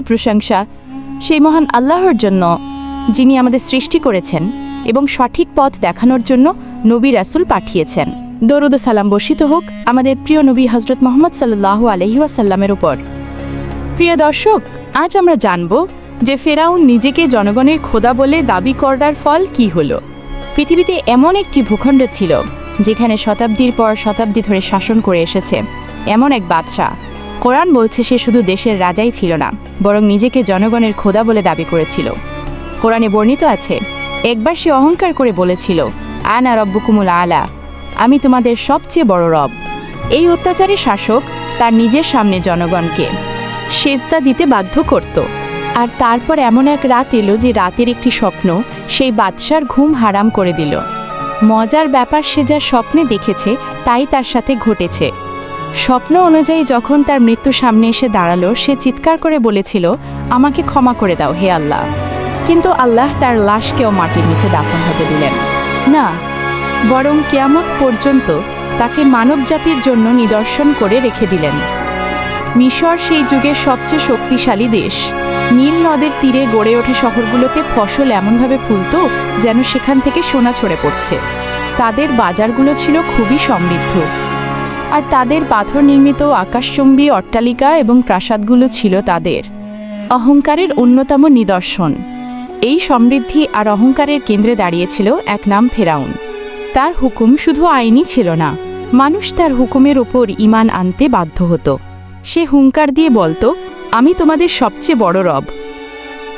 প্রশংসা সেই মহান আল্লাহর জন্য, যিনি আমাদের সৃষ্টি করেছেন এবং সঠিক পথ দেখানোর জন্য নবী রাসূল পাঠিয়েছেন। দরুদ ও সালাম বর্ষিত হোক আমাদের প্রিয় নবী হযরত মুহাম্মদ সাল্লাল্লাহু আলাইহি ওয়াসাল্লামের উপর। প্রিয় দর্শক, আজ আমরা জানব যে ফেরাউন নিজেকে জনগণের খোদা বলে দাবি করার ফল কি হলো। পৃথিবীতে এমন একটি ভূখণ্ড ছিল যেখানে শতাব্দীর পর শতাব্দী ধরে শাসন করে এসেছে এমন এক বাদশা। কোরআন বলছে সে শুধু দেশের রাজাই ছিল না, বরং নিজেকে জনগণের খোদা বলে দাবি করেছিল। কোরআনে বর্ণিত আছে, একবার সে অহংকার করে বলেছিল, আনা রব্বুকুমুল আলা, আমি তোমাদের সবচেয়ে বড় রব। এই অত্যাচারী শাসক তার নিজের সামনে জনগণকে সেজদা দিতে বাধ্য করত। আর তারপর এমন এক রাত এলো যে রাতের একটি স্বপ্ন সেই বাদশার ঘুম হারাম করে দিল। মজার ব্যাপার, সে যা স্বপ্নে দেখেছে তাই তার সাথে ঘটেছে। স্বপ্ন অনুযায়ী যখন তার মৃত্যু সামনে এসে দাঁড়ালো, সে চিৎকার করে বলেছিল, আমাকে ক্ষমা করে দাও হে আল্লাহ। কিন্তু আল্লাহ তার লাশকেও মাটির নিচে দাফন হতে দিলেন না, বরং কিয়ামত পর্যন্ত তাকে মানবজাতির জন্য নিদর্শন করে রেখে দিলেন। মিশর সেই যুগের সবচেয়ে শক্তিশালী দেশ। নীল নদের তীরে গড়ে ওঠা শহরগুলোতে ফসল এমনভাবে ফুলত যেন সেখান থেকে সোনা ছড়ে পড়ছে। তাদের বাজারগুলো ছিল খুবই সমৃদ্ধ, আর তাদের পাথর নির্মিত আকাশচুম্বী অট্টালিকা এবং প্রাসাদগুলো ছিল তাদের অহংকারের অন্যতম নিদর্শন। এই সমৃদ্ধি আর অহংকারের কেন্দ্রে দাঁড়িয়েছিল এক নাম ফেরাউন। তার হুকুম শুধু আইনি ছিল না, মানুষ তার হুকুমের ওপর ঈমান আনতে বাধ্য হতো। সে হুঙ্কার দিয়ে বলতো, আমি তোমাদের সবচেয়ে বড় রব।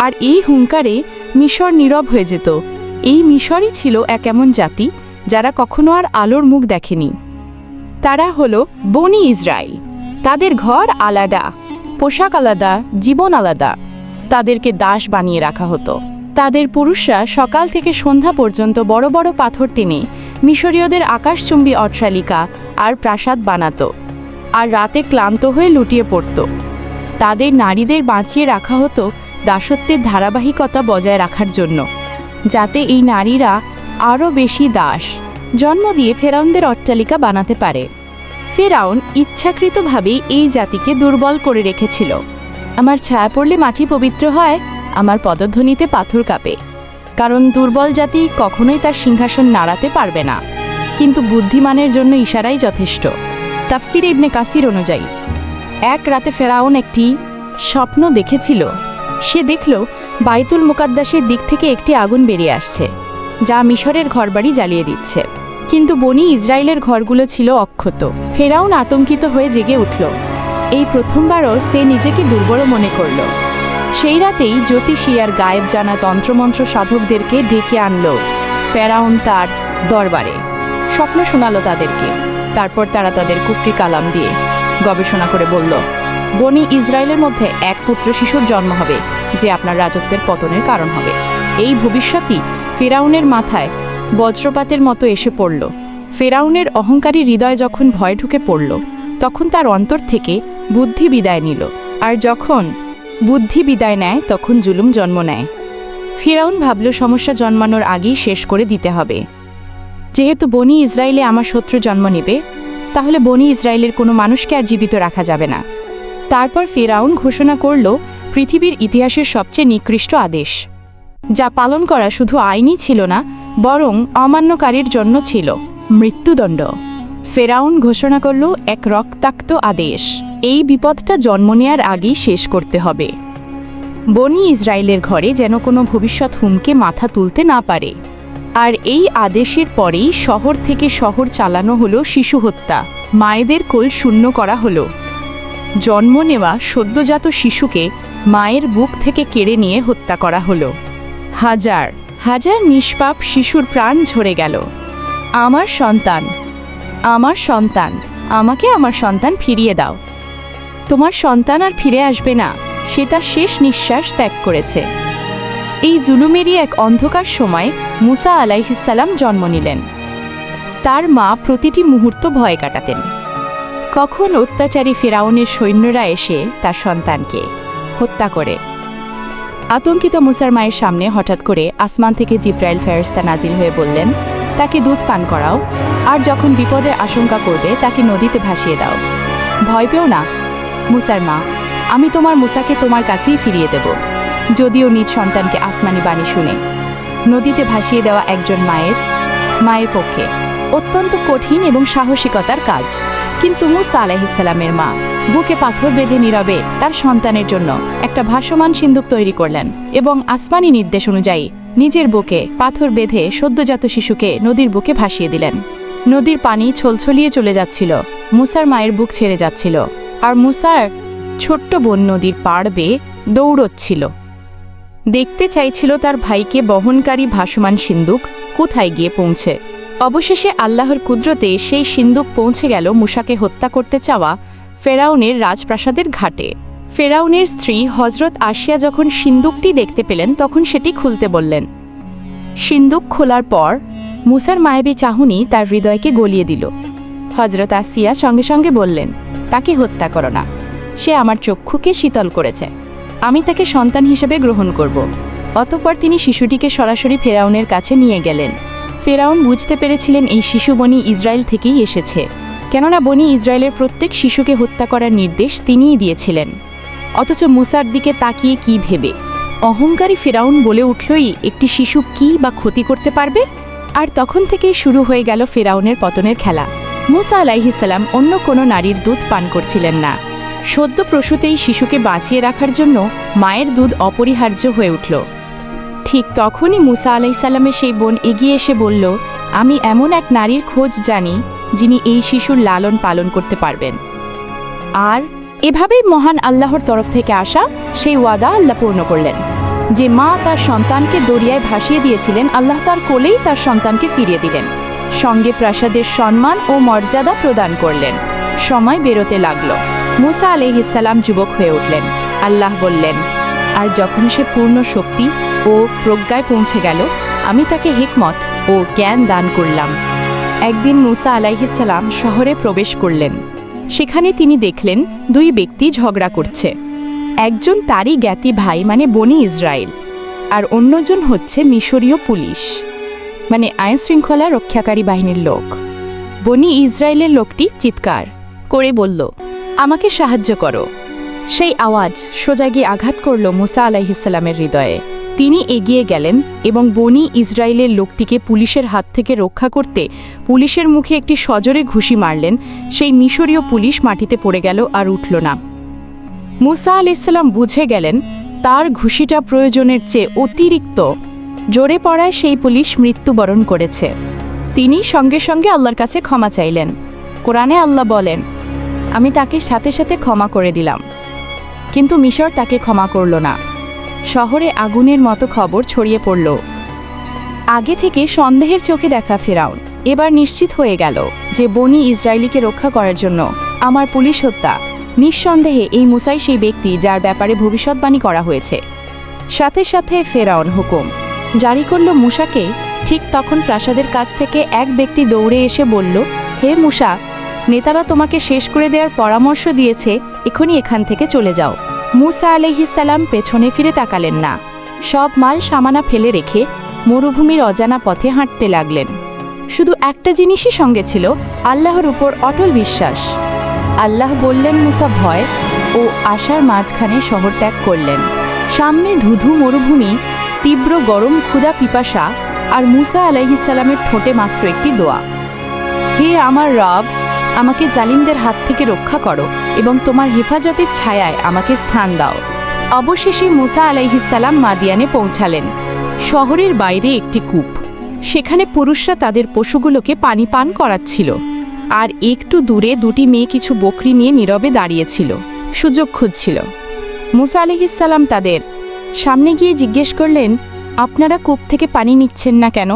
আর এই হুঙ্কারে মিশর নীরব হয়ে যেত। এই মিশরই ছিল এক এমন জাতি যারা কখনো আর আলোর মুখ দেখেনি। তারা হলো বনি ইসরাইল। তাদের ঘর আলাদা, পোশাক আলাদা, জীবন আলাদা। তাদেরকে দাস বানিয়ে রাখা হতো। তাদের পুরুষরা সকাল থেকে সন্ধ্যা পর্যন্ত বড় বড় পাথর টেনে মিশরীয়দের আকাশচুম্বী অট্টালিকা আর প্রাসাদ বানাতো, আর রাতে ক্লান্ত হয়ে লুটিয়ে পড়ত। তাদের নারীদের বাঁচিয়ে রাখা হতো দাসত্বের ধারাবাহিকতা বজায় রাখার জন্য, যাতে এই নারীরা আরও বেশি দাস জন্ম দিয়ে ফেরাউনদের অট্টালিকা বানাতে পারে। ফেরাউন ইচ্ছাকৃতভাবেই এই জাতিকে দুর্বল করে রেখেছিল। আমার ছায়া পড়লে মাটি পবিত্র হয়, আমার পদধ্বনিতে পাথর কাঁপে। কারণ দুর্বল জাতি কখনোই তার সিংহাসন নাড়াতে পারবে না, কিন্তু বুদ্ধিমানের জন্য ইশারাই যথেষ্ট। তাফসিরে ইবনে কাসির অনুযায়ী এক রাতে ফেরাউন একটি স্বপ্ন দেখেছিল। সে দেখল বাইতুল মুকাদ্দাসের দিক থেকে একটি আগুন বেরিয়ে আসছে, যা মিশরের ঘরবাড়ি জ্বালিয়ে দিচ্ছে। কিন্তু বনি ইসরায়েলের ঘরগুলো ছিল অক্ষত। ফেরাউন আতঙ্কিত হয়ে জেগে উঠল। এই প্রথমবারও সে নিজেকে দুর্বল মনে করল। সেই রাতেই জ্যোতিষী আর গায়েব জানা তন্ত্রমন্ত্র সাধকদেরকে ডেকে আনল ফেরাউন তার দরবারে। স্বপ্ন শোনালো তাদেরকে। তারপর তারা তাদের কুফরি কালাম দিয়ে গবেষণা করে বলল, বনি ইসরায়েলের মধ্যে এক পুত্র শিশুর জন্ম হবে যে আপনার রাজত্বের পতনের কারণ হবে। এই ভবিষ্যৎই ফেরাউনের মাথায় বজ্রপাতের মতো এসে পড়ল। ফেরাউনের অহংকারী হৃদয় যখন ভয় ঢুকে পড়ল, তখন তার অন্তর থেকে বুদ্ধি বিদায় নিল। আর যখন বুদ্ধি বিদায় নেয়, তখন জুলুম জন্ম নেয়। ফেরাউন ভাবল, সমস্যা জন্মানোর আগেই শেষ করে দিতে হবে। যেহেতু বনি ইসরায়েলে আমার শত্রু জন্ম নেবে, তাহলে বনি ইসরায়েলের কোনো মানুষকে আর জীবিত রাখা যাবে না। তারপর ফেরাউন ঘোষণা করল পৃথিবীর ইতিহাসের সবচেয়ে নিকৃষ্ট আদেশ, যা পালন করা শুধু আইনই ছিল না, বরং অমান্যকারীর জন্য ছিল মৃত্যুদণ্ড। ফেরাউন ঘোষণা করল এক রক্তাক্ত আদেশ, এই বিপদটা জন্ম নেয়ার আগেই শেষ করতে হবে। বনি ইসরায়েলের ঘরে যেন কোনো ভবিষ্যৎ হুমকে মাথা তুলতে না পারে। আর এই আদেশের পরেই শহর থেকে শহর চালানো হলো শিশু হত্যা। মায়েদের কোল শূন্য করা হলো। জন্ম নেওয়া সদ্যজাত শিশুকে মায়ের বুক থেকে কেড়ে নিয়ে হত্যা করা হলো। হাজার হাজার নিষ্পাপ শিশুর প্রাণ ঝরে গেল। আমার সন্তান, আমার সন্তান, আমাকে আমার সন্তান ফিরিয়ে দাও। তোমার সন্তান আর ফিরে আসবে না, সে তার শেষ নিঃশ্বাস ত্যাগ করেছে। এই জুলুমেরই এক অন্ধকার সময় মুসা আলাইহিসসালাম জন্ম নিলেন। তার মা প্রতিটি মুহূর্ত ভয়ে কাটাতেন, কখন অত্যাচারী ফেরাউনের সৈন্যরা এসে তার সন্তানকে হত্যা করে। আতঙ্কিত মুসার মায়ের সামনে হঠাৎ করে আসমান থেকে জিব্রাইল ফেরেশতা নাজিল হয়ে বললেন, তাকে দুধ পান করাও, আর যখন বিপদের আশঙ্কা করবে তাকে নদীতে ভাসিয়ে দাও। ভয় পেও না মুসার মা, আমি তোমার মুসাকে তোমার কাছেই ফিরিয়ে দেব। যদিও নিজ সন্তানকে আসমানি বাণী শুনে নদীতে ভাসিয়ে দেওয়া একজন মায়ের পক্ষে অত্যন্ত কঠিন এবং সাহসিকতার কাজ, কিন্তু মুসা আলাইহিসসালামের মা বুকে পাথর বেঁধে নীরবে তার সন্তানের জন্য একটা ভাসমান সিন্দুক তৈরি করলেন এবং আসমানি নির্দেশ অনুযায়ী নিজের বুকে পাথর বেঁধে সদ্যজাত শিশুকে নদীর বুকে ভাসিয়ে দিলেন। নদীর পানি ছলছলিয়ে চলে যাচ্ছিল, মুসার মায়ের বুক ছেড়ে যাচ্ছিল, আর মুসার ছোট্ট বোন নদীর পাড় বেয়ে দৌড়চ্ছিল। দেখতে চাইছিল তার ভাইকে বহনকারী ভাসমান সিন্দুক কোথায় গিয়ে পৌঁছে। অবশেষে আল্লাহর কুদরতে সেই সিন্দুক পৌঁছে গেল মুসাকে হত্যা করতে চাওয়া ফেরাউনের রাজপ্রাসাদের ঘাটে। ফেরাউনের স্ত্রী হজরত আসিয়া যখন সিন্দুকটি দেখতে পেলেন তখন সেটি খুলতে বললেন। সিন্দুক খোলার পর মুসার মায়াবী চাহনি তার হৃদয়কে গলিয়ে দিল। হজরত আসিয়া সঙ্গে সঙ্গে বললেন, তাকে হত্যা করো না, সে আমার চক্ষুকে শীতল করেছে, আমি তাকে সন্তান হিসেবে গ্রহণ করব। অতঃপর তিনি শিশুটিকে সরাসরি ফেরাউনের কাছে নিয়ে গেলেন। ফেরাউন বুঝতে পেরেছিলেন এই শিশু বনি ইসরায়েল থেকেই এসেছে, কেননা বনি ইসরায়েলের প্রত্যেক শিশুকে হত্যা করার নির্দেশ তিনিই দিয়েছিলেন। অথচ মুসার দিকে তাকিয়ে কি ভেবে অহংকারী ফেরাউন বলে উঠলই একটি শিশু কি বা ক্ষতি করতে পারবে। আর তখন থেকেই শুরু হয়ে গেল ফেরাউনের পতনের খেলা। মুসা আলাইহিসসালাম অন্য কোনো নারীর দুধ পান করছিলেন না। সদ্য প্রসূতেই শিশুকে বাঁচিয়ে রাখার জন্য মায়ের দুধ অপরিহার্য হয়ে উঠল। ঠিক তখনই মুসা আলাইহিসসালামের সেই বোন এগিয়ে এসে বলল, আমি এমন এক নারীর খোঁজ জানি যিনি এই শিশুর লালন পালন করতে পারবেন। আর এভাবেই মহান আল্লাহর তরফ থেকে আসা সেই ওয়াদা আল্লাহ পূর্ণ করলেন। যে মা তার সন্তানকে দরিয়ায় ভাসিয়ে দিয়েছিলেন, আল্লাহ তার কোলেই তার সন্তানকে ফিরিয়ে দিলেন, সঙ্গে প্রাসাদের সম্মান ও মর্যাদা প্রদান করলেন। সময় বেরোতে লাগল। মুসা আলাইহিসসালাম যুবক হয়ে উঠলেন। আল্লাহ বললেন, আর যখন সে পূর্ণ শক্তি ও প্রজ্ঞায় পৌঁছে গেল, আমি তাকে হিকমত ও জ্ঞান দান করলাম। একদিন মুসা আলাইহিসসালাম শহরে প্রবেশ করলেন। সেখানে তিনি দেখলেন দুই ব্যক্তি ঝগড়া করছে। একজন তারই জ্ঞাতি ভাই মানে বনি ইসরায়েল, আর অন্যজন হচ্ছে মিশরীয় পুলিশ মানে আইনশৃঙ্খলা রক্ষাকারী বাহিনীর লোক। বনি ইসরায়েলের লোকটি চিৎকার করে বলল, আমাকে সাহায্য করো। সেই আওয়াজ সোজা গিয়ে আঘাত করল মুসা আলাইহিসসালামের হৃদয়ে। তিনি এগিয়ে গেলেন এবং বনি ইসরায়েলের লোকটিকে পুলিশের হাত থেকে রক্ষা করতে পুলিশের মুখে একটি সজোরে ঘুষি মারলেন। সেই মিশরীয় পুলিশ মাটিতে পড়ে গেল আর উঠল না। মুসা আলাইহিসসালাম বুঝে গেলেন তার ঘুষিটা প্রয়োজনের চেয়ে অতিরিক্ত জোরে পড়ায় সেই পুলিশ মৃত্যুবরণ করেছে। তিনি সঙ্গে সঙ্গে আল্লাহর কাছে ক্ষমা চাইলেন। কোরআনে আল্লাহ বলেন, আমি তাকে সাথে সাথে ক্ষমা করে দিলাম, কিন্তু মিশর তাকে ক্ষমা করল না। শহরে আগুনের মতো খবর ছড়িয়ে পড়ল। আগে থেকে সন্দেহের চোখে দেখা ফেরাউন এবার নিশ্চিত হয়ে গেল যে বনি ইসরায়েলিকে রক্ষা করার জন্য আমার পুলিশ হত্যা। নিঃসন্দেহে এই মুসাই সেই ব্যক্তি যার ব্যাপারে ভবিষ্যৎবাণী করা হয়েছে। সাথে সাথে ফেরাউন হুকুম জারি করল মুসাকে। ঠিক তখন প্রাসাদের কাছ থেকে এক ব্যক্তি দৌড়ে এসে বলল, হে মুসা, নেতারা তোমাকে শেষ করে দেওয়ার পরামর্শ দিয়েছে, এখনই এখান থেকে চলে যাও। মুসা আলাইহিসসালাম পেছনে ফিরে তাকালেন না। সব মাল সামানা ফেলে রেখে মরুভূমির অজানা পথে হাঁটতে লাগলেন। শুধু একটা জিনিসই সঙ্গে ছিল, আল্লাহর উপর অটল বিশ্বাস। আল্লাহ বললেন, মুসা ভয় ও আশার মাঝখানে শহর ত্যাগ করলেন। সামনে ধুধু মরুভূমি, তীব্র গরম, ক্ষুধা, পিপাসা, আর মুসা আলাইহিসসালামের ঠোঁটে মাত্র একটি দোয়া, হে আমার রব, আমাকে জালিমদের হাত থেকে রক্ষা করো এবং তোমার হেফাজতের ছায়ায় আমাকে স্থান দাও। অবশেষে মুসা আলাইহিসসালাম মাদিয়ানে পৌঁছালেন। শহরের বাইরে একটি কূপ, সেখানে পুরুষরা তাদের পশুগুলোকে পানি পান করাচ্ছিল, আর একটু দূরে দুটি মেয়ে কিছু বকরি নিয়ে নীরবে দাঁড়িয়েছিল, সুযোগ খুঁজছিল। মুসা আলাইহিসসালাম তাদের সামনে গিয়ে জিজ্ঞেস করলেন, আপনারা কূপ থেকে পানি নিচ্ছেন না কেন?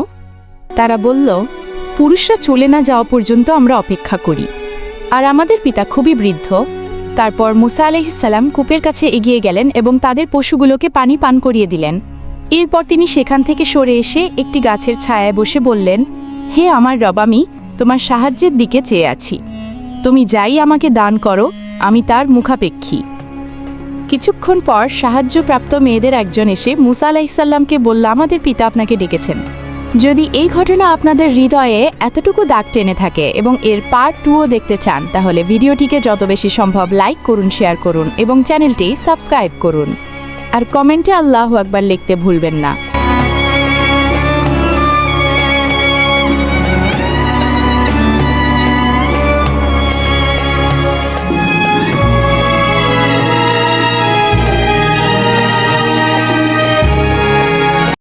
তারা বলল, পুরুষরা চলে না যাওয়া পর্যন্ত আমরা অপেক্ষা করি, আর আমাদের পিতা খুবই বৃদ্ধ। তারপর মুসা আলাইহিসসালাম কূপের কাছে এগিয়ে গেলেন এবং তাদের পশুগুলোকে পানি পান করিয়ে দিলেন। এরপর তিনি সেখান থেকে সরে এসে একটি গাছের ছায়ায় বসে বললেন, হে আমার রব, আমি তোমার সাহায্যের দিকে চেয়ে আছি। তুমি যাই আমাকে দান করো, আমি তার মুখাপেক্ষী। কিছুক্ষণ পর সাহায্যপ্রাপ্ত মেয়েদের একজন এসে মুসা আলাইহিসসালামকে বলল, আমাদের পিতা আপনাকে ডেকেছেন। যদি এই ঘটনা আপনাদের হৃদয়ে এতটুকু দাগ টেনে থাকে এবং এর পার্ট 2ও দেখতে চান, তাহলে ভিডিওটিকে যত বেশি সম্ভব লাইক করুন, শেয়ার করুন এবং চ্যানেলটি সাবস্ক্রাইব করুন। আর কমেন্টে আল্লাহু আকবার লিখতে ভুলবেন না।